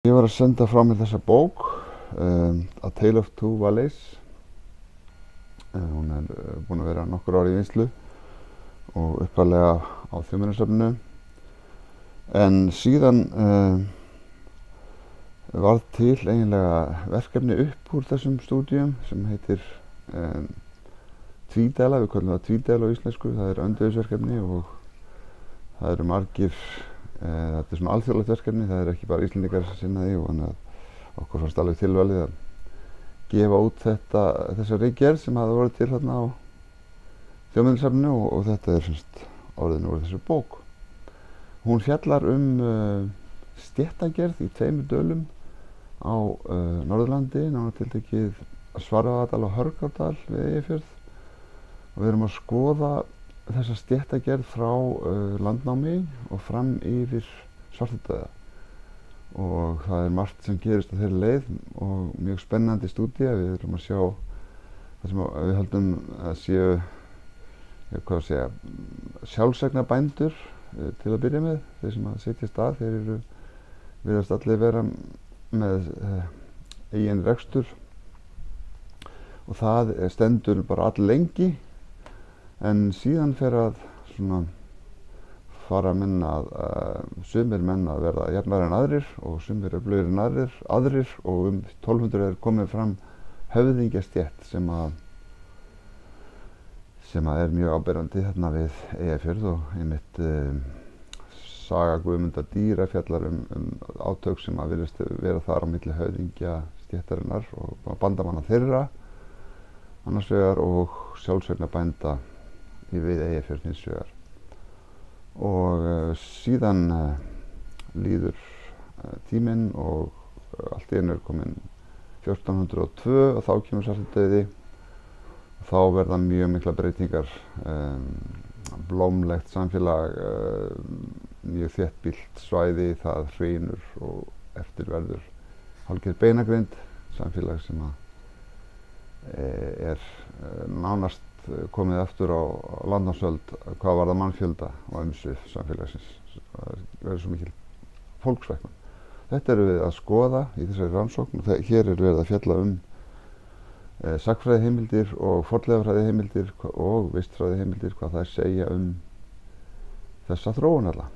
Ég var að senda frá mér þessa bók, A Tale of Two Valleys. Hún búin að vera nokkur ár í vinnslu og upphaflega á Þjóðminjasafninu. En síðan varð til eiginlega verkefni upp úr þessum stúdíum sem heitir tvídæla, við kallum það tvídæla á íslensku. Það er öndvegisverkefni og það eru margir, þetta er svona alþjóðlegt verkefni, það er ekki bara Íslendingar sem sinna því, og þannig að okkur fannst alveg tilvalið að gefa út þessa ritgerð sem hafði voruð til hérna á Þjóðminjasafninu og þetta er semst orðinu úr þessu bók. Hún fjallar stéttagerð í 2 dölum á Norðurlandi, nánar tiltekið Svarfaðardal og Hörgárdal við Eyjafjörð, og við erum að skoða þessa stéttagerð frá landnámi og fram yfir svartadauða. Og það er margt sem gerist á þeirri leið og mjög spennandi stúdía. Við erum að sjá það sem við höldum að séu, sjálfseignarbændur til að byrja með. Þeir sem að setjast að, þeir virðast allir vera með eigin rekstur, og það stendur bara alllengi. En síðan fer að fara sumir menn að verða jafnari en aðrir og sumir öflugri en aðrir, og 1200 er komið fram höfðingjastétt sem er mjög áberandi þarna við Eyjafjörð, og einmitt saga Guðmundar dýra fjallar átök sem að virðist vera þar á milli höfðingjastéttarinnar og bandamanna þeirra annars vegar og sjálfseignarbænda við Eyjafjörð hins vegar. Og síðan líður tíminn og allt í einu er komin 1402 og þá kemur svartadauði. Þá verða mjög mikla breytingar, blómlegt samfélag, mjög þéttbýlt svæði, það hrynur og eftir verður hálfgerð beinagrind, samfélag sem er nánast komið aftur á landnámsöld hvað varðar mannfjölda og umsvif samfélagsins. Það verður svo mikil fólksfækkun. Þetta erum við að skoða í þessari rannsókn, og hér er verið að fjalla sagnfræðiheimildir og fornleifafræðiheimildir og vistfræðiheimildir, hvað þær segja þessa þróun alla.